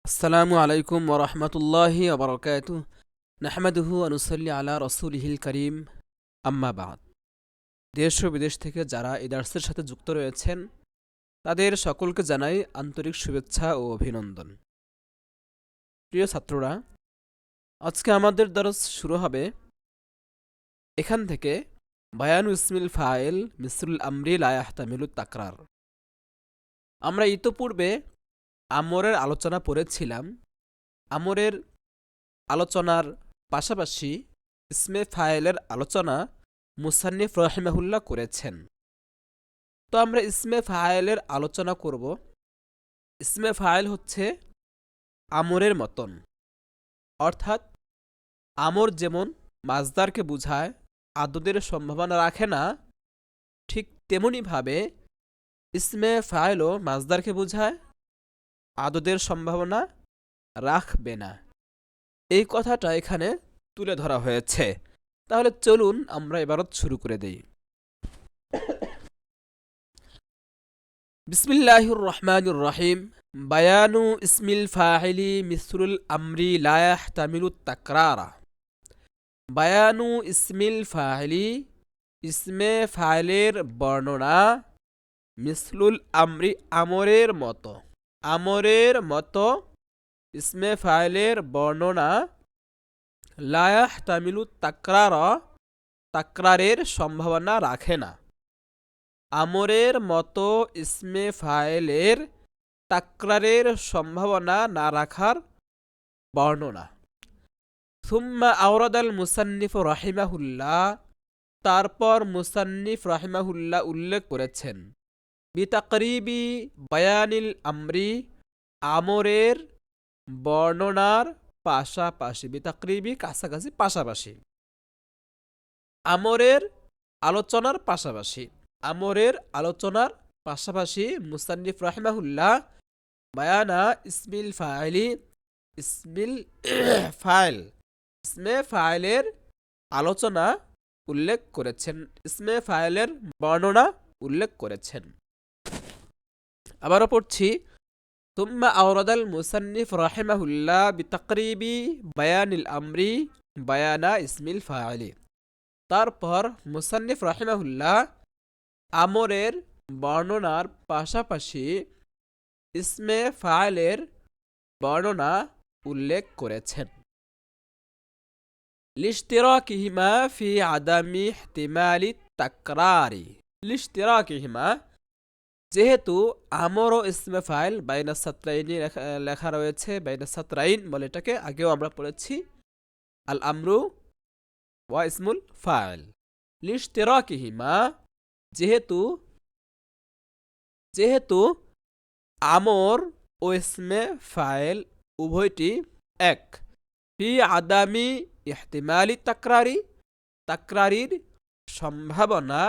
আসসালামু আলাইকুম ওরহমতুল্লাহি ওবরকাতুহু নাহমাদুহু ওয়া নুসাল্লি আলা রাসূলিহিল কারীম আম্মা বা'দ। দেশ ও বিদেশ থেকে যারা এই দার্সের সাথে যুক্ত রয়েছেন তাদের সকলকে জানাই আন্তরিক শুভেচ্ছা ও অভিনন্দন। প্রিয় ছাত্ররা, আজকে আমাদের দরস শুরু হবে এখান থেকে বায়ানু ইসমিল ফাইল মিসরুল আমরি লা ইয়াহতামিলুত তাকরার। আমরা ইতোপূর্বে আমরের আলোচনা পড়েছিলাম। আমরের আলোচনার পাশাপাশি ইসমে ফাইলের আলোচনা মুসান্নিফ রহিমাহুল্লাহ করেছেন। তো আমরা ইসমে ফাইলের আলোচনা করব। ইসমে ফাইল হচ্ছে আমরের মতন, অর্থাৎ আমর যেমন মাজদারকে বুঝায়, আদদের সম্ভাবনা রাখে না, ঠিক তেমনিভাবে ইসমে ফাইলও মাজদারকে বুঝায়, আদদের সম্ভাবনা রাখবে না। এই কথাটা এখানে তুলে ধরা হয়েছে। তাহলে চলুন আমরা ইবারত শুরু করে দেই। বিসমিল্লাহির রহমানির রহিম। বায়ানু ইসমিল ফাইলি মিসরুল আমরি লা ইয়াহতামিলুত তাকরারা। বায়ানু ইসমিল ফাইলি, ইসমে ফাইলের বর্ণনা, মিসলুল আমরি আমরের মতো, আমরের মতো ইসমে ফাইলের বর্ণনা, লা ইয়াহতামিলুত তাকরারা তাকরারের সম্ভাবনা রাখে না। আমরের মতো ইসমে ফাইলের তাকরারের সম্ভাবনা না রাখার বর্ণনা। সুম্মা আওরাদাল মুসান্নিফ রাহিমাহুল্লাহ, তারপর মুসান্নিফ রাহিমাহুল্লাহ উল্লেখ করেছেন বিতাকরিবি বায়ানিল আমরি, আমরের বর্ণনার পাশাপাশি, বিতাকরিবি কাছাকাছি, পাশাপাশি, আমরের আলোচনার পাশাপাশি, আমরের আলোচনার পাশাপাশি মুসান্নিফ রাহিমাহুল্লাহ বায়ানা ইসমিল ফাইলি, ইসমিল ফাইল, ইসমে ফাইলের আলোচনা উল্লেখ করেছেন, ইসমে ফাইলের বর্ণনা উল্লেখ করেছেন। আবারও পড়ছি, তুম্মা আওরাদাল মুসান্নিফ রাহিমাহুল্লাহ বিতাকরিবি বায়ানিল আমরি বায়ানা ইসমিল ফাইলি, তারপর মুসান্নিফ রাহিমাহুল্লাহ আমরের বর্ণনার পাশাপাশি ইসমে ফাইলের বর্ণনা উল্লেখ করেছেন। লিশতিরাকিহিমা ফি আদামি ইহতিমালি তাকরারি, লিশতিরাকিহিমা, যেহেতু আমর ও ইসমে ফাইল বাইনা সাতরাইনি লেখা রয়েছে, বাইনা সাতরাইন বলে এটাকে, আগেও আমরা পড়েছি আল আমরু ওয়া ইসমুল ফাইল। লিশতিরাকিহিমা, যেহেতু, যেহেতু আমর ও ইসমে ফাইল উভয়টি এক, ফি আদামি ইহতিমালি তাকরারি, তাকরারির সম্ভাবনা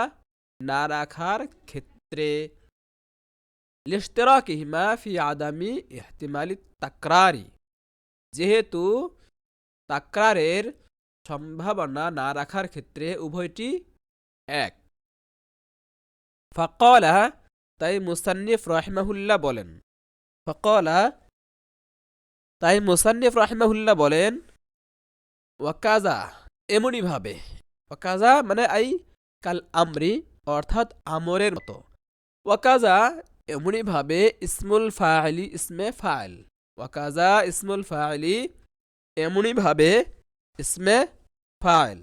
না রাখার ক্ষেত্রে। লিশতিরাকিহিমা ফি আদামি ইহতিমালি তাকরারি, যেহেতু তাকরারের সম্ভাবনা না রাখার ক্ষেত্রে উভয়টি এক। ফাকালা, তাই মুসান্নিফ রাহিমাহুল্লাহ বলেন, ফাকালা, তাই মুসান্নিফ রাহিমাহুল্লাহ বলেন, ওয়াকাজা, এমনি ভাবে, ওয়াকাজা মানে আই কাল আমরি, অর্থাৎ আমরের মতো, ওয়াকাজা এমনি ভাবে, ইসমুল ফাইলি, ইসমে ফাইল, ওয়াকাজা ইসমুল ফাইলি, এমনি ভাবে ইসমে ফাইল,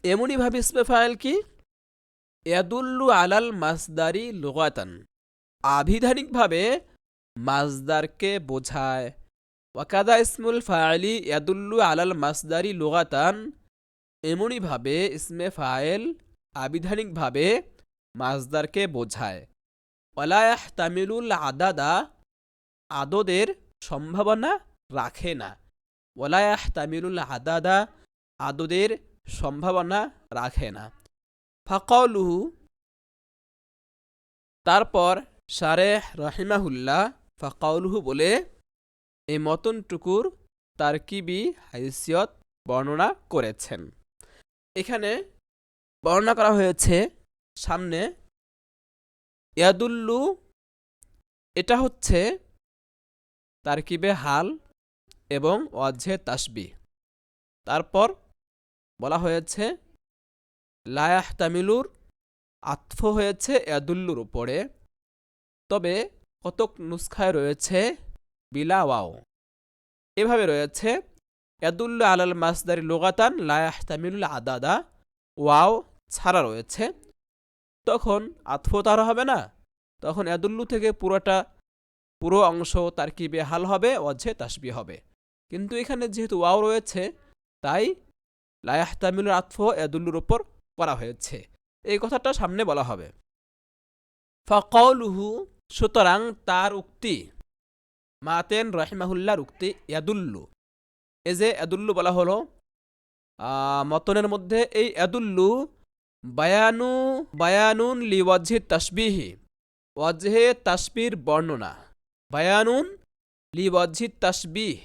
এমনি ভাবে ইসমে ফাইল কি, ইয়াদুল্লু আলাল মাসদারি লুগাতান, আবিধানিকভাবে মাজদারকে বোঝায়। ওয়াকাদা ইসমুল ফাইলি ইয়াদুল্লু আলাল মাসদারি লুগাতান, এমনিভাবে ইসমে ফাইল আবিধানিকভাবে মাজদারকে বোঝায়। ওয়ালা ইয়াহতামিলুল আদাদা, আদদের সম্ভাবনা রাখে না। ওয়ালা ইয়াহতামিলুল আদাদা, আদদের সম্ভাবনা রাখে না। ফাকাউলুহু, তারপর শারেহ রাহিমাহুল্লাহ ফাকাউলুহু বলে এই মতনটুকুর তারকিবি হাইসিয়ত বর্ণনা করেছেন। এখানে বর্ণনা করা হয়েছে সামনে ইয়াদুল্লু, এটা হচ্ছে তারকিবে হাল এবং ওয়াজহে তাসবিহ। তারপর বলা হয়েছে লা ইয়াহতামিলুর আতফ হয়েছে ইয়াদুল্লুর উপরে, তবে কতক নুসখায় রয়েছে বিলা ওয়াও। এভাবে রয়েছে ইয়াদুল্লু আলাল মাসদারি লুগাতান লা ইয়াহতামিলুল আদাদা, ওয়াও ছাড়া রয়েছে, তখন আতফ তার হবে না, তখন ইয়াদুল্লু থেকে পুরো অংশ তারকিবে হাল হবে, ওয়াজহে তাসবিহ হবে। কিন্তু এখানে যেহেতু ওয়াও রয়েছে তাই লা ইয়াহতামিলুল আতফ ইয়াদুল্লুর উপর করা হয়েছে, এই কথাটা সামনে বলা হবে। ফাকাউলুহু, সুতরাং তার উক্তি, মাতেন রাহিমাহুল্লাহর উক্তি ইয়াদুল্লু, এই যে ইয়াদুল্লু বলা হলো মতনের মধ্যে, এই ইয়াদুল্লু বায়ানুন লিওয়াজহি তাসবিহি, ওয়াজহে তাসবির বর্ণনা, বায়ানুন লিওয়াজহি তাসবিহ,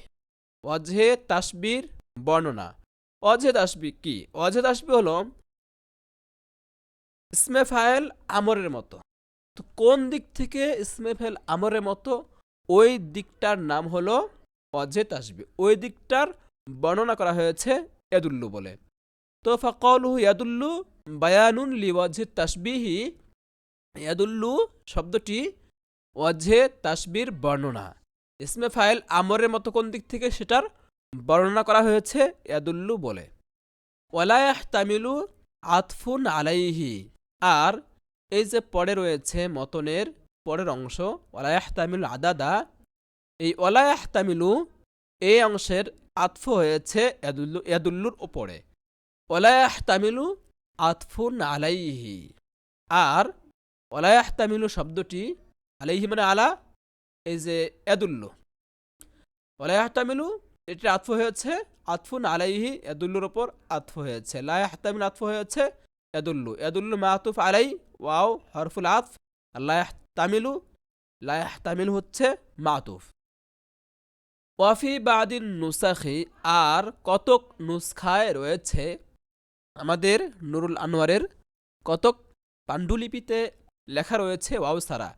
ওয়াজহে তাসবির বর্ণনা। ওয়াজহে তাসবিহ কি? ওয়াজহে তাসবিহ হলো ইসমে ফাইল আমরের মতো। তো কোন দিক থেকে ইসমে ফাইল আমরের মতো, ওই দিকটার নাম হলো ওয়াজহে তাসবিহ, ওই দিকটার বর্ণনা করা হয়েছে ইয়াদুল্লু বলে। তো ফাকাউলুহু ইয়াদুল্লু বায়ানুন লিওয়াজহি তাসবিহি, ইয়াদুল্লু শব্দটি ওয়াজহে তাসবির বর্ণনা, ইসমে ফাইল আমরের মতো কোন দিক থেকে সেটার বর্ণনা করা হয়েছে ইয়াদুল্লু বলে। ওয়ালা ইয়াহতামিলু আতফুন আলাইহি, আর এই যে পরে রয়েছে মতনের পরের অংশ ওয়ালা ইয়াহতামিলু আদাদা, এই ওয়ালা ইয়াহতামিলু এই অংশের আতফ হয়েছে ইয়াদুল্লুর উপরে, ওয়ালা ইয়াহতামিলু আতফুন আলাইহি। আর ওয়ালা ইয়াহতামিলু শব্দটি, আলাইহি মানে আলা, এই যে ইয়াদুল্লু, ওয়ালা ইয়াহতামিলু এটি আতফ হয়েছে আতফুন আলাইহি, ইয়াদুল্লুর উপর আতফ হয়েছে। লা ইয়াহতামিলু আতফ হয়েছে ইয়াদুল্লু, ইয়াদুল্লু মাতুফ আলাই, ওয়াও হরফুল আতফ, আর লা ইয়াহতামিলু হচ্ছে মাতুফ। ওয়াফি বাদিন নুসাখি, আর কতক নুসখায় রয়েছে, আমাদের নুরুল আনোয়ারের কতক পাণ্ডুলিপিতে লেখা রয়েছে ওয়াও ছাড়া,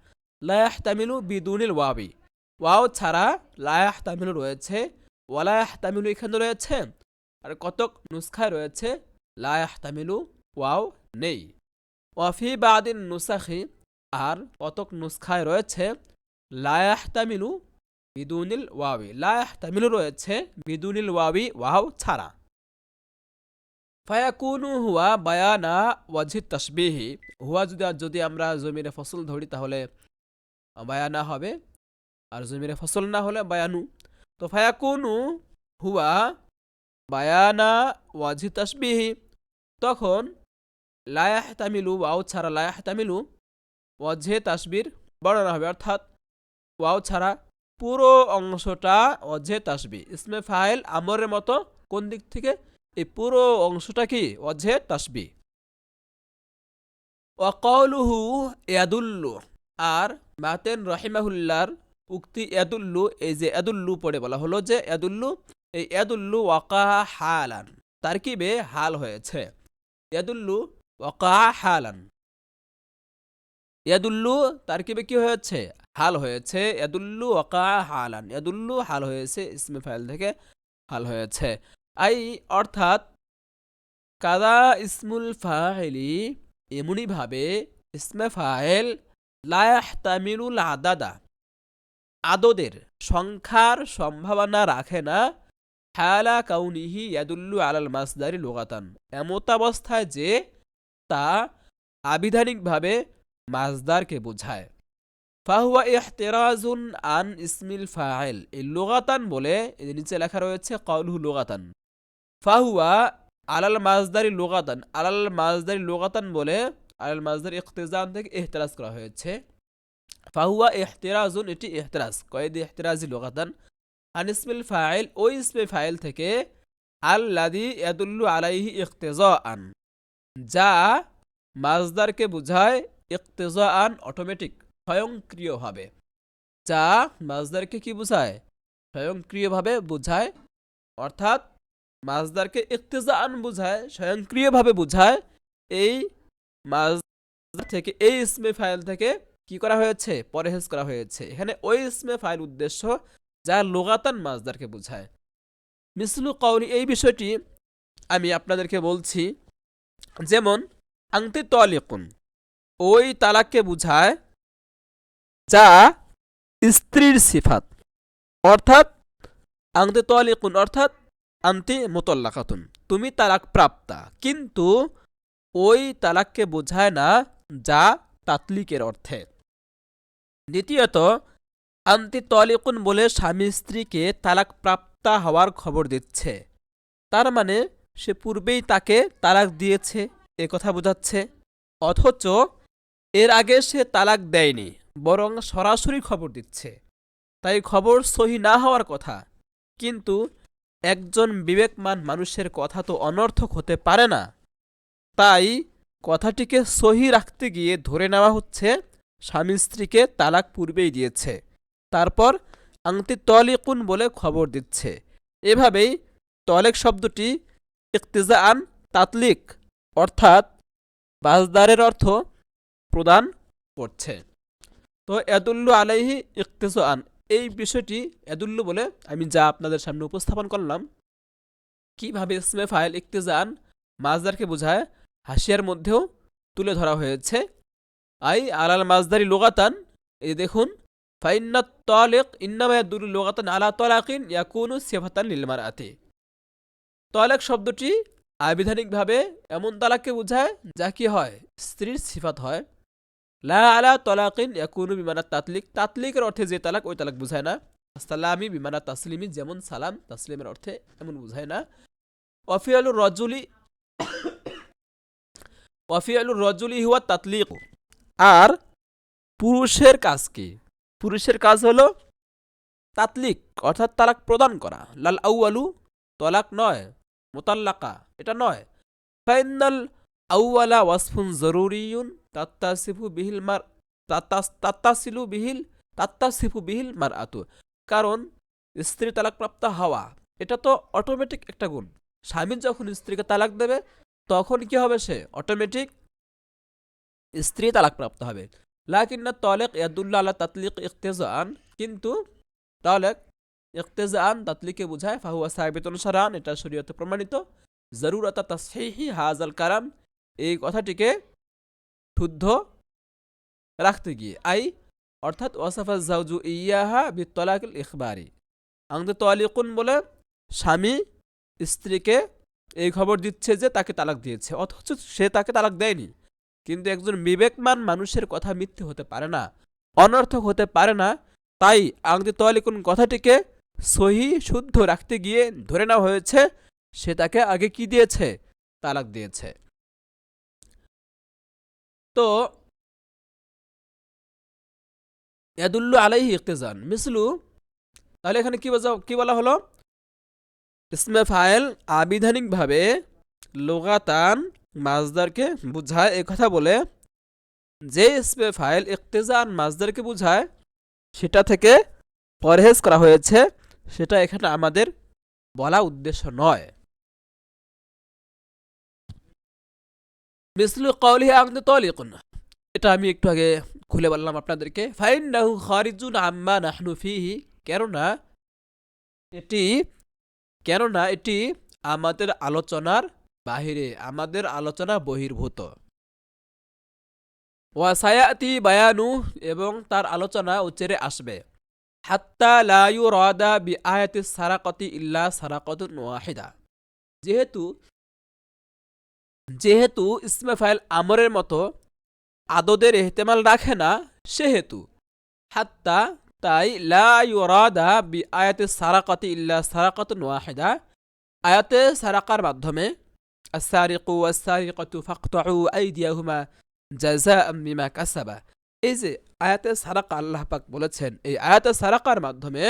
লা ইয়াহতামিলু বিদুনিল ওয়াবি, ওয়াও ছাড়া লা ইয়াহতামিলু রয়েছে, ওয়ালা ইয়াহতামিলু এখানে রয়েছে, আর কতক নুসখায় রয়েছে লা ইয়াহতামিলু, ওয়াও নেই। ওয়াফি বাদিন নুসাখি, আর কতক নুসখায় রয়েছে লা ইয়াহতামিলু বিদুনিল ওয়াবি, লা ইয়াহতামিলু রয়েছে বিদুনিল ওয়াবি, ওয়াও ছাড়া। ফায়াকুনু হুয়া বায়ানা ওয়াজহি তাসবিহি, হুয়া যদি আমরা জমিরে ফসল ধরি তাহলে বায়ানা হবে, আর জমিরে ফসল না হলে বায়ানু। তো ফায়াকুনু হুয়া বায়ানা ওয়াজহি তাসবিহি, তখন লা ইয়াহতামিলু, ওয়াও ছাড়া লা ইয়াহতামিলু ওয়াজহে তাসবির বর্ণনা হবে, অর্থাৎ ওয়াও ছাড়া পুরো অংশটা ওয়াজহে তাসবিহ, ইসমে ফাইল আমরের মতো কোন দিক থেকে, এই পুরো অংশটা কি ওয়াজহে তাসবিহ। ওয়াকাউলুহু ইয়াদুল্লু, আর মাতেন রাহিমাহুল্লাহর উক্তি ইয়াদুল্লু, এই যে ইয়াদুল্লু পড়ে বলা হলো যে ইয়াদুল্লু, এই ইয়াদুল্লু ওয়াকা হালান, তারকিবে হাল হয়েছে, ইয়াদুল্লু ওয়াকা হালান, ইয়াদুল্লু তারকিবে কি হয়েছে? হাল হয়েছে, ইয়াদুল্লু ওয়াকা হালান, ইয়াদুল্লু হাল হয়েছে, ইসমে ফাইল থেকে হাল হয়েছে। আই অর্থাৎ কাদা ইসমুল ফাইলি, এমনি ভাবে ইসমে ফাইল লা ইয়াহতামিলুল আদাদা, আদদের সংখ্যার সম্ভাবনা রাখে না, হালা কাউনিহি ইয়াদুল্লু আলাল মাসদারি লুগাতান, এমতাবস্থায় যে তা আবিধানিকভাবে মাসদারকে বোঝায়। ফাহুয়া ইহতিরাজুন আন ইসমিল ফাইল, এই লুগাতান বলে এর নিচে লেখা রয়েছে কাউলুহু লুগাতান, ফাহুয়া আলাল মাসদারি লুগাতান, আলাল মাসদারি লুগাতান বলে আলাল মাসদার ইখতিজান থেকে ইহতিরাজ করা হয়েছে। ফাহুয়া ইহতিরাজুন, এটি ইহতিরাজ, কয়েদি ইহতিরাজি লুগাতান, আন ইসমিল ফাইল, ওই ইসমে ফাইল থেকে, আল্লাযী ইয়াদুল্লু আলাইহি ইখতিজাআন, যা মাসদারকে বোঝায় ইখতিজাআন অটোমেটিক, স্বয়ংক্রিয়ভাবে, যা মাসদারকে কি বোঝায়? স্বয়ংক্রিয়ভাবে বোঝায়, অর্থাৎ মাসদারকে ইখতিজাআন বোঝায়, স্বয়ংক্রিয়ভাবে বোঝায়, এই মাসদার থেকে, এই ইসমে ফাইল থেকে কি করা হয়েছে? পরহেজ করা হয়েছে। এখানে ওই ইসমে ফাইল উদ্দেশ্য যা লুগাতান মাজদারকে বোঝায়। মিসলু কওলি, এই বিষয়টি আমি আপনাদেরকে বলছি। যেমন আংতি তালিকুন, ওই তালাককে বোঝায় যা স্ত্রীর সিফাত, অর্থাৎ আংতি তালিকুন অর্থাৎ আন্তি মুতাল্লাকাতুন, তুমি তালাক প্রাপ্তা, কিন্তু ওই তালাককে বোঝায় না যা তাতলিকের অর্থে। দ্বিতীয়ত, আন্তি তালিকুন বলে স্বামী স্ত্রীকে তালাক প্রাপ্তা হওয়ার খবর দিচ্ছে, তার মানে সে পূর্বেই তাকে তালাক দিয়েছে এ কথা বোঝাচ্ছে। অথচ এর আগে সে তালাক দেয়নি, বরং সরাসরি খবর দিচ্ছে, তাই খবর সহি না হওয়ার কথা। কিন্তু একজন বিবেকমান মানুষের কথা তো অনর্থক হতে পারে না, তাই কথাটিকে সহি রাখতে গিয়ে ধরে নেওয়া হচ্ছে স্বামী স্ত্রীকে তালাক পূর্বেই দিয়েছে, তারপর আংতি তলিকুন বলে খবর দিচ্ছে। এভাবেই তলেক শব্দটি ইক্তিজাআন তাতলিক অর্থাৎ বাজদারের অর্থ প্রদান করছে। তো এদুল্লু আলাইহি ইক্তিজাআন, এই বিষয়টি এদুল্লু বলে আমি যা আপনাদের সামনে উপস্থাপন করলাম, কিভাবে ইসমে ফাইল ইক্তিজাআন মাজদারকে বোঝায় হাসিয়ার মধ্যেও তুলে ধরা হয়েছে। আই আলাল মাজদারি লুগাতান, এই দেখুন, ফাইন্নাত তালিক ইন্নামা ইয়াদুল্লু লুগাতান আলা তালাকিন ইয়াকুনু সিফাতান লিল মারআতি। তালাক শব্দটি আবিধানিকভাবে এমন তালাককে বোঝায় যা কি হয়, স্ত্রীর সিফাত হয়। লা আলা তালাকিন ইয়াকুনু বিমানাত তাতলিক, তাতলিকের অর্থে যে তালাক ওই তালাক বোঝায় না। সালামি বিমানা তাসলিমি, যেমন সালাম তাসলিমের অর্থে এমন বোঝায় না। ওয়াফিয়ালুর রজুলি ওয়াফিয়ালুর রজুলি হুয়া তাতলিক, আর পুরুষের কাজ কি? পুরুষের কাজ হলো তাতলিক অর্থাৎ তালাক প্রদান করা। লাল আউয়ালু তলাক নয়, মুতাল্লাকা এটা নয়। ফাইনাল আউয়ালা ওয়াসফুন জরুরিয়ুন তাত্তাসিফু বিহিল মার তাত্তাসিফু বিহিল মারআতু, কারণ স্ত্রী তালাক প্রাপ্ত হওয়া এটা তো অটোমেটিক একটা গুণ। স্বামী যখন স্ত্রীকে তালাক দেবে তখন কি হবে, সে অটোমেটিক স্ত্রী তালাক প্রাপ্ত হবে। লাকিন্না তালাক ইয়াদুল্লু আলা তাতলিক ইক্তিজাআন, কিন্তু তালাক ইক্তিজাআন তাতলিকে বোঝায়। ফাহুয়া সাবিতুন শারআন, এটা শরীয়তে প্রমাণিত। জরুরাতা তাসহিহি হাযাল কালাম, এই কথাটিকে শুদ্ধ রাখতে গিয়ে, আই অর্থাৎ ওয়াসাফা জাওজু ইয়াহা বিত্তালাকিল ইখবারি, আংতি তালিকুন বলে স্বামী স্ত্রীকে এই খবর দিচ্ছে যে তাকে তালাক দিয়েছে, অথচ সে তাকে তালাক দেয়নি। কিন্তু একজন বিবেকমান মানুষের কথা মিথ্যে হতে পারে না, অনর্থক হতে পারে না, তাই আংতি তালিকুন কথাটিকে সহি শুদ্ধ রাখতে গিয়ে ধরে নেওয়া হয়েছে সে তাকে আগে কি দিয়েছে, তালাক দিয়েছে। তো ইয়াদুল্লু আলাইহি ইক্তিজান মিসলু, তাহলে এখানে কি বলা হলো, ইসমে ফাইল আবিধানিকভাবে লুগাতান মাজদারকে বুঝায় এ কথা বলে যে ইসমে ফাইল ইক্তিজান মাজদারকে বুঝায় সেটা থেকে পরহেজ করা হয়েছে, সেটা এখানে আমাদের বলা উদ্দেশ্য নয়। মিসলু কওলিহি আংতি তালিকুন, এটা আমি একটু আগে খুলে বললাম আপনাদেরকে। ফাইন্নাহু খারিজুন আম্মা নাহনু ফিহি, কেননা এটি আমাদের আলোচনার বাহিরে, আমাদের আলোচনা বহির্ভূত। ওয়া সায়াতি বায়ানু, এবং তার আলোচনা উচ্চরে আসবে। হাত্তা লা ইউরাদা বিআয়াতিস সারাকাতি ইল্লা সারাকাতুন ওয়াহিদা, যেহেতু ইসমে ফাইল আমরের মতো আদদের এহতেমাল রাখে না, সেহেতু হাত্তা তাই লা ইউরাদা বিআয়াতিস সারাকাতি ইল্লা সারাকাতুন ওয়াহিদা, আয়াতে সারাকার মাধ্যমে আস-সারিকু ওয়াস-সারিকাতু ফাকতাউ আইদিয়াহুমা জাযাআম বিমা কাসাবা, এই যে আয়াতে সারাকা আল্লাহ পাক বলেছেন, এই আয়াতে সারাকার মাধ্যমে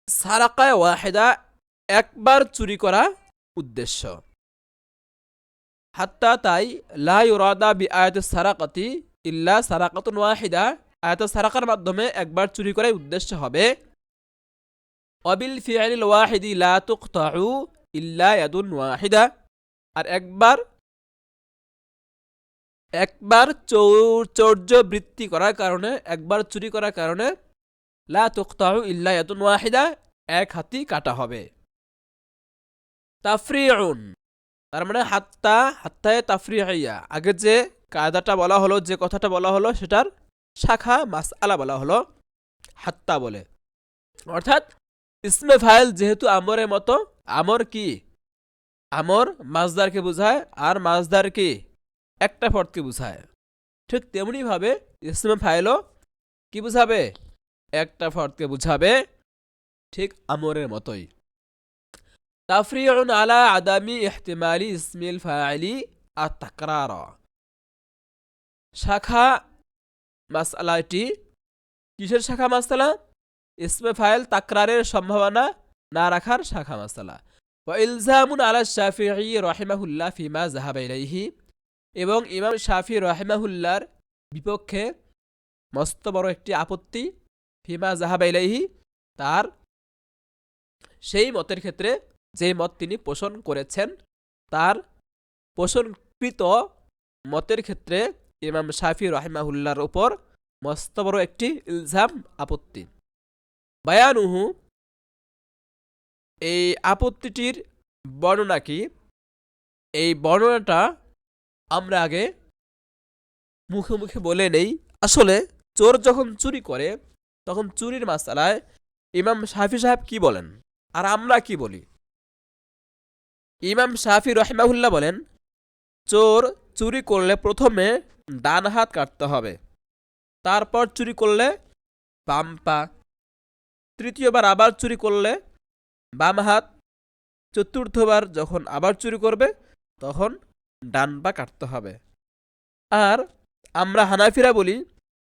সারাকায়ে ওয়াহিদা একবার চুরি করা উদ্দেশ্য। হাত্তা তাই লা ইউরাদা বিআয়াতিস সারাকাতি ইল্লা সারাকাতুন ওয়াহিদা, আয়াতে সারাকার মাধ্যমে একবার চুরি করাই উদ্দেশ্য হবে। ওয়াবিল ফিআলিল ওয়াহিদি লা তুকতাউ ইল্লা ইয়াদুন ওয়াহিদা, আর একবার চৌর্য বৃত্তি করার কারণে, একবার চুরি করার কারণে লা তুকতাউ ইল্লা ইয়াদুন ওয়াহিদা, এক হাতই কাটা হবে। তাফরিউন, তার মানে হাত্তা, হাত্তায়ে তাফরিইয়া, আগে যে কায়দাটা বলা হলো, যে কথাটা বলা হলো, সেটার শাখা মাসআলা বলা হলো হাত্তা বলে। অর্থাৎ ইসমে ফাইল যেহেতু আমরের মতো, আমর কি, আমর মাজদারকে বোঝায়, আর মাজদার কি একটা ফর্দকে বোঝায়, ঠিক তেমনি ভাবে ইসমে ফাইলও কি বুঝাবে, একটা ফর্দকে বুঝাবে, ঠিক আমরের মতোই। তাফরিউন আলা আদামি ইহতিমালি ইসমিল ফাইলি আত-তাকরার, শাখা মাসআলাটি কিসের শাখা মাসআলা? ইসমে ফাইল তাকরারের সম্ভাবনা না রাখার শাখা মাসআলা। ওয়া ইলজামুন আলা শাফিঈ রাহিমাহুল্লাহ ফিমা যাহাবা ইলাইহি, এবং ইমাম শাফি রাহিমাহুল্লাহর বিপক্ষে মস্ত বড় একটি আপত্তি, ফিমা যাহাবা ইলাইহি, তার সেই মতের ক্ষেত্রে যে মত তিনি পোষণ করেছেন, তার পোষণকৃত মতের ক্ষেত্রে ইমাম শাফি রাহিমাহুল্লাহর উপর মস্ত বড় একটি ইলজাম, আপত্তি। বায়ানুহু, এই আপত্তিটির বর্ণনা কি, এই বর্ণনাটা আমরা আগে মুখে মুখে বলে নেই। আসলে চোর যখন চুরি করে, তখন চুরির মাসআলায় ইমাম শাফি সাহেব কি বলেন আর আমরা কি বলি। ইমাম শাফি রাহিমাহুল্লাহ বলেন, চোর চুরি করলে প্রথমে ডান হাত কাটতে হবে, তারপর চুরি করলে বাম পা, তৃতীয়বার আবার চুরি করলে বাম হাত, চতুর্থবার যখন আবার চুরি করবে তখন ডান পা কাটতে হবে। আর আমরা হানাফিরা বলি,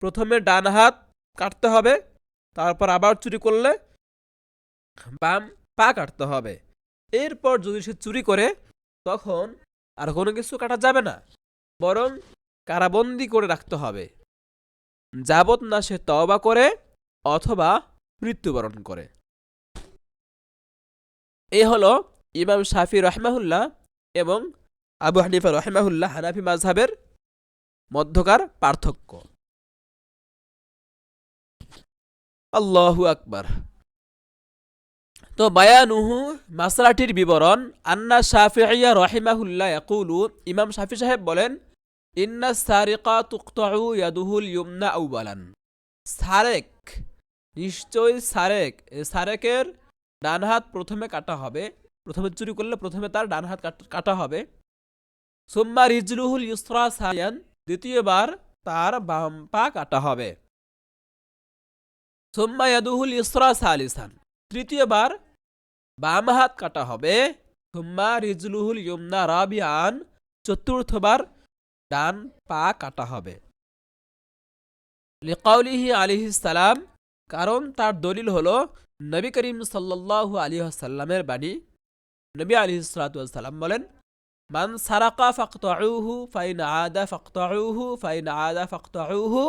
প্রথমে ডান হাত কাটতে হবে, তারপর আবার চুরি করলে বাম পা কাটতে হবে। এরপর যদি সে চুরি করে, তখন আর কোনো কিছু কাটা যাবে না, বরং কারাবন্দি করে রাখতে হবে, যাবত না সে তওবা করে অথবা মৃত্যুবরণ করে। এই হলো ইমাম শাফি রাহিমাহুল্লাহ এবং আবু হানিফা রাহিমাহুল্লাহ হানাফি মাযহাবের মধ্যকার পার্থক্য। আল্লাহু আকবার। তো বায়ানুহু, মাসলাটির বিবরণ, আন্না শাফিঈয়া রাহিমাহুল্লাহ ইয়াকুলু, ইমাম শাফি সাহেব বলেন, ইন্না সারিকা তুকতাউ ইয়াদুহুল ইয়ুমনা আউয়ালান, সারেক, নিশ্চয় সারেক, সারেকের ডান হাত প্রথমে কাটা হবে, প্রথমে চুরি করলে প্রথমে তার ডান হাত কাটা হবে। সুম্মা রিজলুহুল ইউসরা সায়ান, দ্বিতীয়বার তার বাম পা কাটা হবে। সুম্মা ইয়াদুহুল ইউসরা সালিসান, তৃতীয়বার বাম হাত কাটা হবে। সুম্মা রিজলুহুল ইয়ুমনা রাবিআন, চতুর্থবার ডান পা কাটা হবে। লিকাউলিহি আলাইহিস সালাম, কারণ তার দলিল হলো নবী করিম সাল্লাল্লাহু আলাইহি ওয়াসাল্লামের বাণী। নবী আলাইহিস সালাতু ওয়াস সালাম বলেন, মান সারাকা ফাকতাউহু ফাইন আদা ফাকতাউহু ফাইন আদা ফাকতাউহু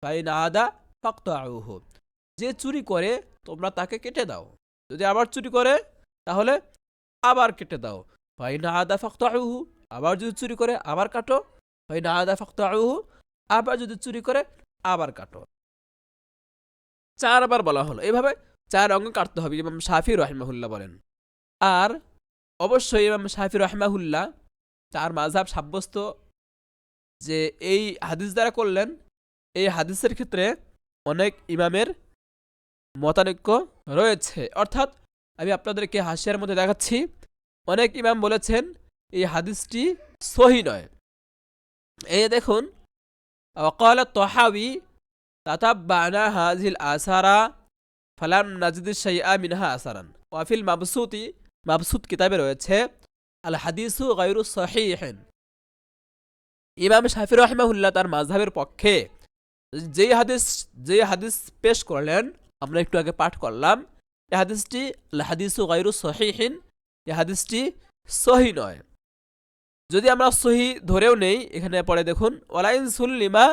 ফাইন আদা ফাকতাউহু, যে চুরি করে তোমরা তাকে কেটে দাও, যদি আবার চুরি করে তাহলে আবার কেটে দাও। ফাইন আদা ফাকতাউহু, আবার যদি চুরি করে আবার কাটো। ফাইন আদা ফাকতাউহু, আবার যদি চুরি করে আবার কাটো। চারবার বলা হলো, এইভাবে চার অঙ্গ কাটতে হবে, ইমাম শাফি রাহিমাহুল্লাহ বলেন। আর অবশ্যই ইমাম শাফি রাহিমাহুল্লাহ চার মাযহাব সাব্যস্ত যে এই হাদিস দ্বারা করলেন, এই হাদিসের ক্ষেত্রে অনেক ইমামের মতানৈক্য রয়েছে। অর্থাৎ আমি আপনাদেরকে হাসিয়ার মধ্যে দেখাচ্ছি, অনেক ইমাম বলেছেন এই হাদিসটি সহিহ নয়। এই দেখুন, ওয়াকাল তাহাবি তাতাব্বানা হাযিল আসারা ফালাম নাজিদ শাইআ মিনহা আসারান, ওয়াফিল মাবসুতি, মাবসুত কিতাবে রয়েছে আল হাদিসু গায়রু সহিহিন। ইমাম শাফি রাহিমাহুল্লাহ তার মাযহাবের পক্ষে যে হাদিস পেশ করলেন, আমরা একটু আগে পাঠ করলাম, এই হাদিসটি আল হাদিসু গায়রু সহিহিন, এই হাদিসটি সহিহ নয়। যদি আমরা সহিহ ধরেও নেই, এখানে পড়ে দেখুন, ওয়ালাইন সুল্লিমা,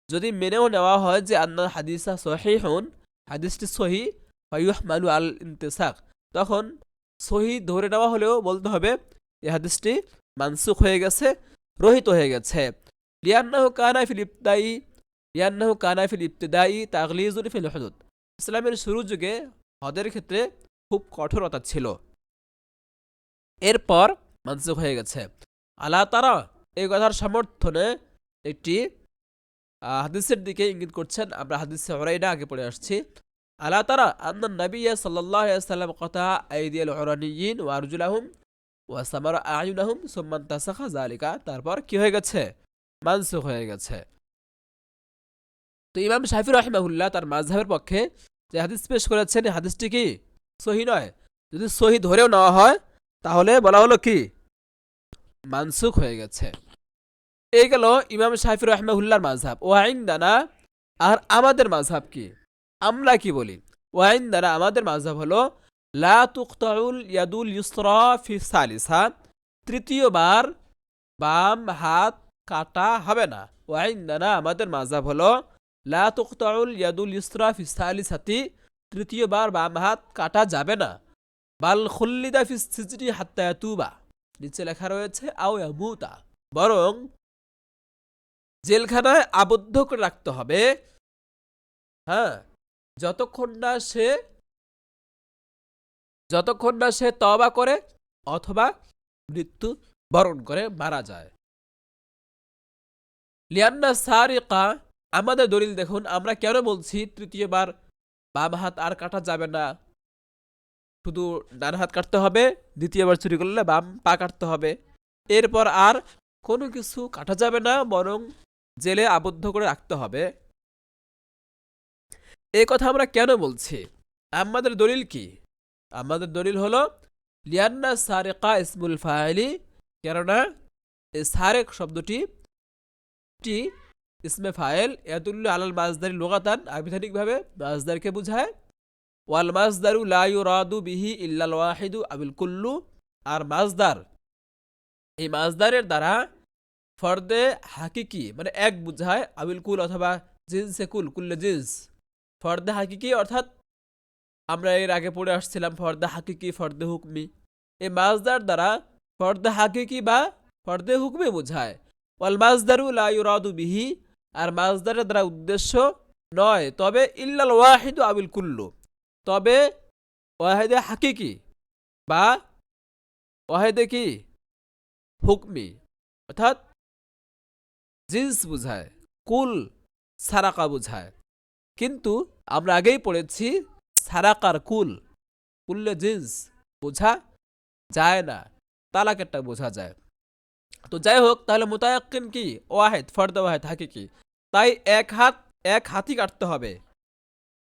যদি মেনেও নেওয়া হয় যে আন্না হাদিসা সহিহুন, হাদিসটি সহিহ, ফায়ুহমালু আল ইনতিসাক, তখন সহিহ ধরে নেওয়া হলেও বলতে হবে এই হাদিসটি মানসুখ হয়ে গেছে, রহিত হয়ে গেছে। লিআন্নাহু কানা ফিল ইবতিদাই তাগলিজুন ফিল হুদুদ, ইসলামের শুরু যুগে হদের ক্ষেত্রে খুব কঠোরতা ছিল, এরপর মানসুখ হয়ে গেছে। আল্লাহ তারা এই কথার সমর্থনে একটি হাদিসের দিকে ইঙ্গিত করছেন। আমরা হাদিসে উরাইনা আগে পড়ে আসছি। আল্লাহ তারা আন্না নবিয়্যা সাল্লাল্লাহু আলাইহি ওয়াসাল্লাম কাতা আইদিয়াল উরানিয়িন ওয়া আরজুলাহুম ওয়া সামারা আয়ুনাহুম সুম্মা তাসাখা যালিকা, তারপর কি হয়ে গেছে? মানসুখ হয়ে গেছে। তো ইমাম শাফি রাহিমাহুল্লাহ তার মাযহাবের পক্ষে যে হাদিস পেশ করেছেন, এই হাদিসটি কি সহিহ নয়। যদি সহিহ ধরেও নেওয়া হয় তাহলে বলা হলো কি মানসুখ হয়ে গেছে। এই গেল ইমাম শাফি রাহিমাহুল্লাহর মাযহাব। ওয়াইনদানা, আর আমাদের মাযহাব কি, আমরা কি বলি? ওয়াইনদানা, আমাদের মাযহাব হলো লা তুকতাউল ইয়াদুল ইউসরা ফি সালিসা, তৃতীয়বার বাম হাত কাটা হবে না। ওয়াইনদানা, আমাদের মাযহাব হলো লা তুকতাউল ইয়াদুল ইউসরা ফি সালিসাতি, তৃতীয়বার বাম হাত কাটা যাবে না। বাল খুল্লিদা ফি সিজরি হাত্তা ইয়াতুবা, নিচে লেখা রয়েছে আও ইয়ামুতা, বরং জেলখানায় আবদ্ধ করে রাখতে হবে, হ্যাঁ, যতক্ষণ না সে তওবা করে অথবা মৃত্যু বরণ করে মারা যায়। লিয়ান্না সারিকা, আমাদের দলিল দেখুন, আমরা কেন বলছি তৃতীয়বার বাম হাত আর কাটা যাবে না, শুধু ডান হাত কাটতে হবে, দ্বিতীয়বার চুরি করলে বাম পা কাটতে হবে, এরপর আর কোনো কিছু কাটা যাবে না, বরং জেলে আবদ্ধ করে রাখতে হবে। এই কথা আমরা কেন বলছি? আমাদের দলিল কি? আমাদের দলিল হলো লিয়ান্না সারিকা ইসমুল ফাইলি, কেননা এই সারেক শব্দটি ইসমে ফাইল, ইয়াদুল্লু আলাল মাজদারি লুগাতান, আবিধানিকভাবে মাজদারকে বোঝায়। ওয়াল মাজদারু লা ইউরাদু বিহি ইল্লাল ওয়াহিদু আবিল কুল্লু, আর মাজদার, এই মাজদারের দ্বারা ফর্দে হাকিকি মানে এক বুঝায়, আবিল কুল অথবা জিনসে কুল, কুল্লে জিন্স, ফর্দে হাকিকি অর্থাৎ আমরা এর আগে পড়ে আসছিলাম ফর্দে হাকিকি, ফর্দে হুকমি। এই মাজদার দ্বারা ফর্দে হাকিকি বা ফর্দে হুকমি বোঝায়। ওয়াল মাজদারু লা ইউরাদু বিহি, আর মাজদারের দ্বারা উদ্দেশ্য নয় তবে ইল্লাল ওয়াহিদু আবিল কুল্লু, তবে ওয়াহিদে হাকিকি বা ওয়াহিদে কি হুকমি, অর্থাৎ জিন্স বুঝায়, কুল সারাকা বুঝায়। কিন্তু আমরা আগেই পড়েছি সারাকার কুল্লে জিন্স বোঝা যায় না, তালাকেরটা বোঝা যায়। তো যাই হোক, তাহলে মুতায়াক্কিন কি ওয়াহিদ, ফর্দে ওয়াহিদ হাকিকি, তাই এক হাতই কাটতে হবে,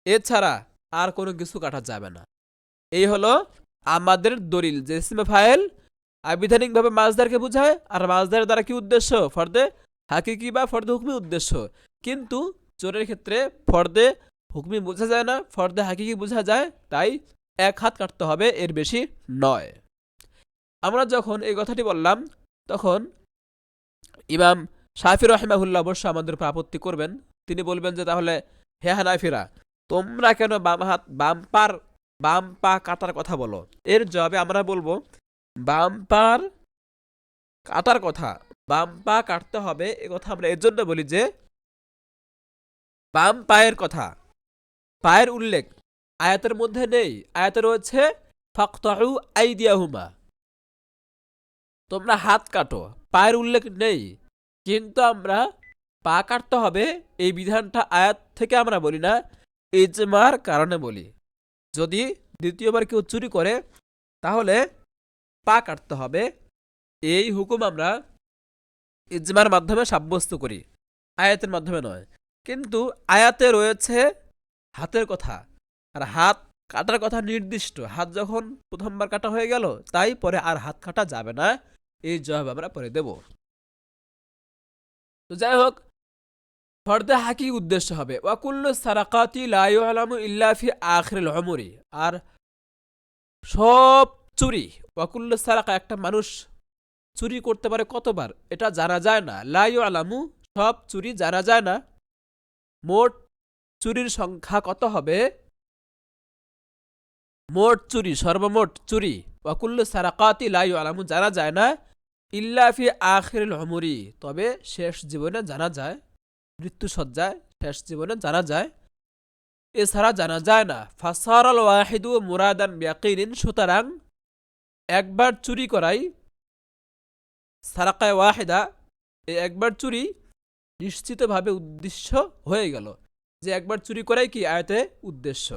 এছাড়া আর কোনো কিছু কাটা যাবে না। এই হলো আমাদের দলিল যে ইসমে ফাইল আবিধানিকভাবে মাজদারকে বোঝায়, আর মাজদারের দ্বারা কি উদ্দেশ্য? ফর্দে হাকিকি বা ফর্দে হুকমি উদ্দেশ্য। কিন্তু চোরের ক্ষেত্রে ফর্দে হুকমি বোঝা যায় না, ফর্দে হাকিকি বোঝা যায়, তাই এক হাত কাটতে হবে, এর বেশি নয়। আমরা যখন এই কথাটি বললাম তখন ইমাম শাফি রাহিমাহুল্লাহ অবশ্য আমাদের উপর আপত্তি করবেন। তিনি বলবেন যে তাহলে হে হানাফিরা, তোমরা কেন বাম পা কাটার কথা বলো? এর জবাবে আমরা বলবো বাম পা কাটতে হবে, এ কথা আমরা এর জন্য বলি যে বাম পায়ের উল্লেখ আয়াতের মধ্যে নেই। আয়াতে রয়েছে ফাকতাউ আইদিয়াহুমা, তোমরা হাত কাটো, পায়ের উল্লেখ নেই। কিন্তু আমরা পা কাটতে হবে এই বিধানটা আয়াত থেকে আমরা বলি না, ইজমার কারণে বলি। যদি দ্বিতীয়বার কেউ চুরি করে তাহলে পা কাটতে হবে, এই হুকুম আমরা ইজমার মাধ্যমে সাব্যস্ত করি, আয়াতের মাধ্যমে নয়। কিন্তু আয়াতে রয়েছে হাতের কথা, আর হাত কাটার কথা নির্দিষ্ট। হাত যখন প্রথমবার কাটা হয়ে গেল, তাই পরে আর হাত কাটা যাবে না, এই জবাব আমরা পরে দেব। তো যাই হোক, ফর্দে হাকি উদ্দেশ্য হবে ওয়াকুল্লু সারাকাতি লা ইউলামু ইল্লা ফি আখিরিল উমরি, আর সব চুরি, ওয়াকুল্লু সারাকা, একটা মানুষ চুরি করতে পারে কতবার এটা জানা যায় না, লা ইউলামু, সব চুরি জানা যায় না। মোট চুরির সংখ্যা কত হবে? মোট চুরি, সর্বমোট চুরি, ওয়াকুল্লু সারাকাতি লা ইউলামু, জানা যায় না, ইল্লা ফি আখিরিল উমরি, তবে শেষ জীবনে জানা যায়, মৃত্যুসজ্জায় শেষ জীবনে জানা যায়। এছাড়া জানা যায় না। ফাসারাল ওয়াহিদু মুরাদান বিয়াকিনিন, সুতরাং একবার চুরি করাই সারাকায় ওয়াহিদা, এই একবার চুরি নিশ্চিতভাবে উদ্দেশ্য হয়ে গেল, যে একবার চুরি করাই কি আয়াতে উদ্দেশ্য।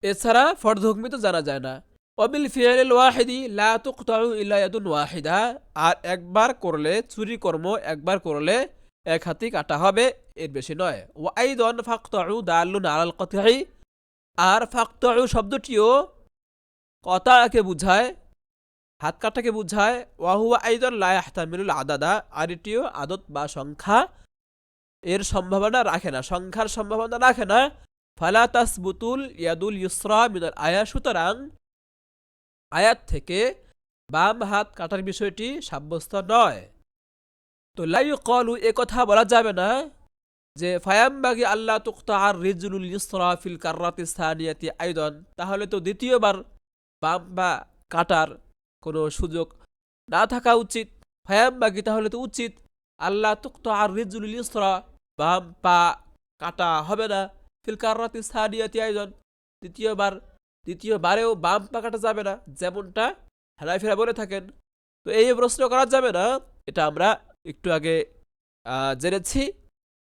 এছাড়া ফরজ হুকমি তো জানা যায় না। অবিল ফিয়ালিল ওয়াহিদি লা তুকতাউ ইল্লা ইয়াদুন ওয়াহিদা, আর একবার করলে চুরি কর্ম একবার করলে এক হাতি কাটা হবে, এর বেশি নয়। ওয়া আইদান ফাকতাউ দাল্লুন আলাল কতঈ, আর ফাকতাউ শব্দটিও কতাকে বুঝায়, হাত কাটাকে বুঝায়। ওয়া হুয়া আইদান লা ইয়াহতামিলুল আদাদা, আর এটিও আদত বা সংখ্যা এর সম্ভাবনা রাখে না, সংখ্যার সম্ভাবনা রাখে না। ফালা তাসবুতুল ইয়াদুল ইউসরা মিনাল আয়া, সুতরাং আয়াত থেকে বাম হাত কাটার বিষয়টি সাব্যস্ত নয়। তো লা ইউকালু, এ কথা বলা যাবে না যে ফায়ামবাগি আল্লাহ তুকতা আর রিজলুল ইউসরা ফিল কাররাতি সানিয়াতি আইদান, তাহলে তো দ্বিতীয়বার বাম বা কাটার কোনো সুযোগ না থাকা উচিত। ফায়ামবাগি, তাহলে তো উচিত আল্লাহ তুকতা আর রিজলুল ইউসরা, বাম পা কাটা হবে না, ফিল কাররাতি সানিয়াতি আইদান, দ্বিতীয়বারেও বাম পা কাটা যাবে না, যেমনটা হানাফিরা বলে থাকেন। তো এই প্রশ্ন করা যাবে না, এটা আমরা একটু আগে জেনেছি।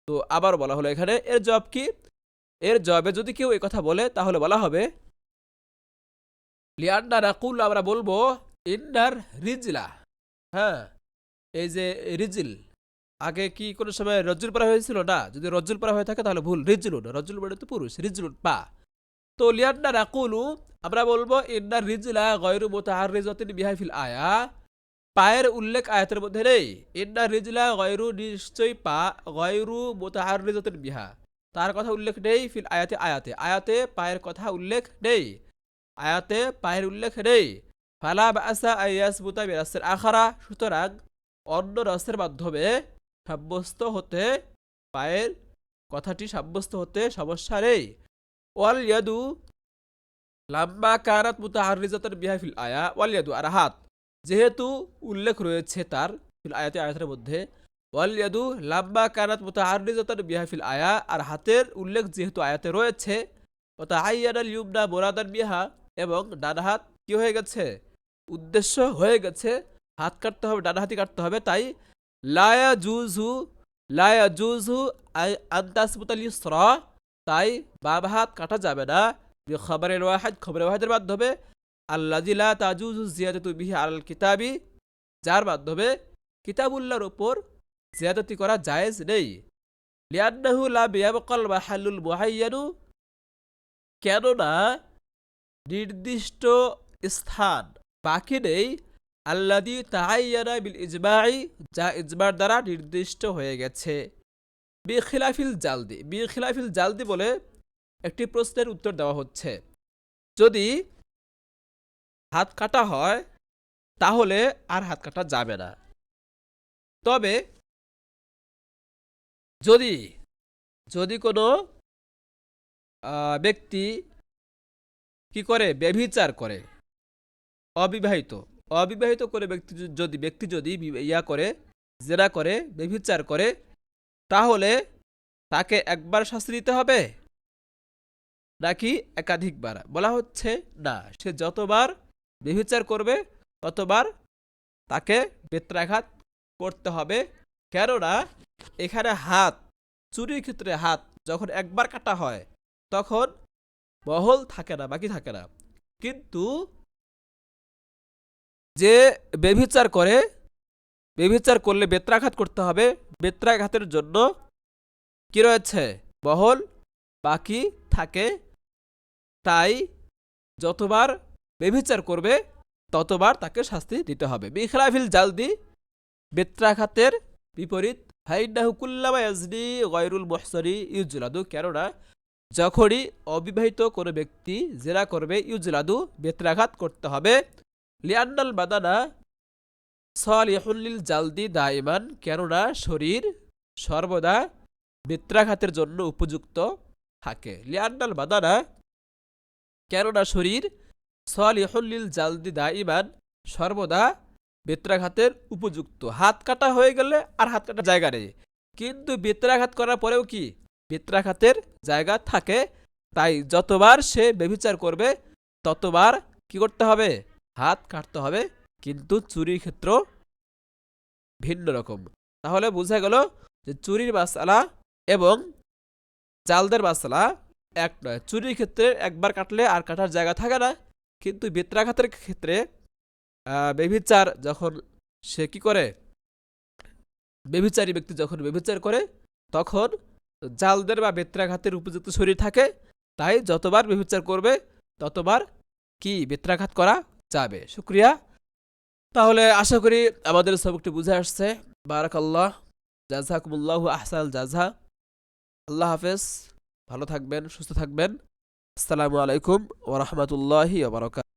তো আবার বলা হলো এখানে, এর জবাব কি? এর জবাবে যদি কেউ এই কথা বলে তাহলে বলা হবে লিয়ান্না নাকুল, আমরা বলবো ইন্নার রিজলা, হ্যাঁ, এই যে রিজিল, আগে কি কোনো সময় রজ্জুল পরা হয়েছিল না? যদি রজ্জুল পরা হয়ে থাকে তাহলে ভুল, রিজলুন, রজ্জুল মানে তো পুরুষ, রিজলুন পা। তো লিয়ান্না নাকুলু, আমরা বলবো ইন্নার রিজলা গয়রু মুতাহাররিজাতিন বিহা ফিল আয়া, পায়ের উল্লেখ আয়াতের মধ্যে নেই। ইন্না রিজলা গয়রু, নিশ্চয়ই পা, গয়রু মুতাহাররিজাতিন বিহা, তার কথা উল্লেখ নেই, ফিল আয়াতে, আয়াতে পায়ের কথা উল্লেখ নেই, আয়াতে পায়ের উল্লেখ নেই। ফালা বাসা আইয়াসবুতা বিরাসের আখারা, সুতরাং অন্য রাসের মাধ্যমে সাব্যস্ত হতে, পায়ের কথাটি সাব্যস্ত হতে সমস্যা নেই। ওয়াল ইয়াদু লাম্বা কারাত মুতাহাররিজাতান বিহা ফিল আয়া, ওয়াল ইয়াদু, আর হাত যেহেতু উল্লেখ রয়েছে তার ফিল আয়াতে, আয়াতের মধ্যে, ওয়াল ইয়াদু লাম্বা কারাত মুতাহাররিজাতান বিহা ফিল আয়া, আর হাতের উল্লেখ যেহেতু আয়াতে রয়েছে, ওয়াতাআয়্যানাল ইউমনা মুরাদান বিহা, এবং ডান হাত কি হয়ে গেছে? উদ্দেশ্য হয়ে গেছে, হাত কাটতে হবে, ডান হাতি কাটতে হবে। তাই লা ইয়াজুজু আনতাসবুতাল ইউসরা, তাই বাম হাত কাটা যাবে না। বিখবরিল ওয়াহিদ, খবরে ওয়াহিদের মাধ্যমে, আল্লাযী লা তাজুজু জিয়াদাতু বিহি আলাল কিতাবি, যার মাধ্যমে কিতাবুল্লাহর উপর জিয়াদতি করা জায়েজ নেই। লিআন্নাহু লা বিয়াবকাল মাহাল্লুল মুআয়্যানু, কেননা নির্দিষ্ট স্থান বাকি নেই, আল্লাযী তাআয়্যানা বিল ইজমাই, যা ইজমার দ্বারা নির্দিষ্ট হয়ে গেছে। বিখিলাফিল জালদি বলে একটি প্রশ্নের উত্তর দেওয়া হচ্ছে। যদি হাত কাটা হয় তাহলে আর হাত কাটা যাবে না। তবে যদি কোনো ব্যক্তি কি করে? ব্যভিচার করে, অবিবাহিত করে ব্যক্তি যদি ইয়া করে, জেনা করে, ব্যভিচার করে, তাহলে তাকে একবার শাস্তি দিতে হবে নাকি একাধিকবার? বলা হচ্ছে না, সে যতবার ব্যভিচার করবে ততবার তাকে বেত্রাঘাত করতে হবে। কেননা এখানে হাত, চুরির ক্ষেত্রে হাত যখন একবার কাটা হয় তখন বহল থাকে না, বাকি থাকে না। কিন্তু যে ব্যভিচার করলে বেত্রাঘাত করতে হবে, বেত্রাঘাতের জন্য কি রয়েছে? বহল বাকি থাকে। তাই যতবার ব্যভিচার করবে ততবার তাকে শাস্তি দিতে হবে। বিখিলাফিল জালদি, বেত্রাঘাতের বিপরীত, ফাইন্নাহু কুল্লামা ইয়াজনি গায়রুল মুহসানি ইউজলাদু, কেননা যখনই অবিবাহিত কোনো ব্যক্তি জেনা করবে, ইউজলাদু, বেত্রাঘাত করতে হবে। লিআন্নাল বাদানা সালিহুল লিল জালদি দাইমান, কেননা শরীর সর্বদা বেত্রাঘাতের জন্য উপযুক্ত থাকে। লিআন্নাল বাদানা, কেননা শরীর সালিহুল লিল জালদি দাইমান, সর্বদা বেত্রাঘাতের উপযুক্ত। হাত কাটা হয়ে গেলে আর হাত কাটার জায়গা নেই, কিন্তু বেত্রাঘাত করার পরেও কি বেত্রাঘাতের জায়গা থাকে, তাই যতবার সে ব্যভিচার করবে ততবার কি করতে হবে? হাত কাটতে হবে। কিন্তু চুরির ক্ষেত্র ভিন্ন রকম। তাহলে বোঝা গেল যে চুরির মাসআলা এবং জালদের মাসআলা এক নয়। চুরির ক্ষেত্রে একবার কাটলে আর কাটার জায়গা থাকে না, কিন্তু বেত্রাঘাতের ক্ষেত্রে ব্যভিচার যখন সে কি করে, ব্যভিচারী ব্যক্তি যখন ব্যভিচার করে তখন জালদের বা বেত্রাঘাতের উপযুক্ত শরীর থাকে, তাই যতবার ব্যভিচার করবে ততবার কি বেত্রাঘাত করা যাবে। শুকরিয়া। তাহলে আশা করি আমাদের সবকটি বুঝে আসছে। বারাকাল্লাহ, জাযাকুমুল্লাহু আহসানাল জাযা। আল্লাহ হাফেজ, ভালো থাকবেন, সুস্থ থাকবেন। আসসালামু আলাইকুম ওয়া রাহমাতুল্লাহি ওয়া বারাকাতুহু।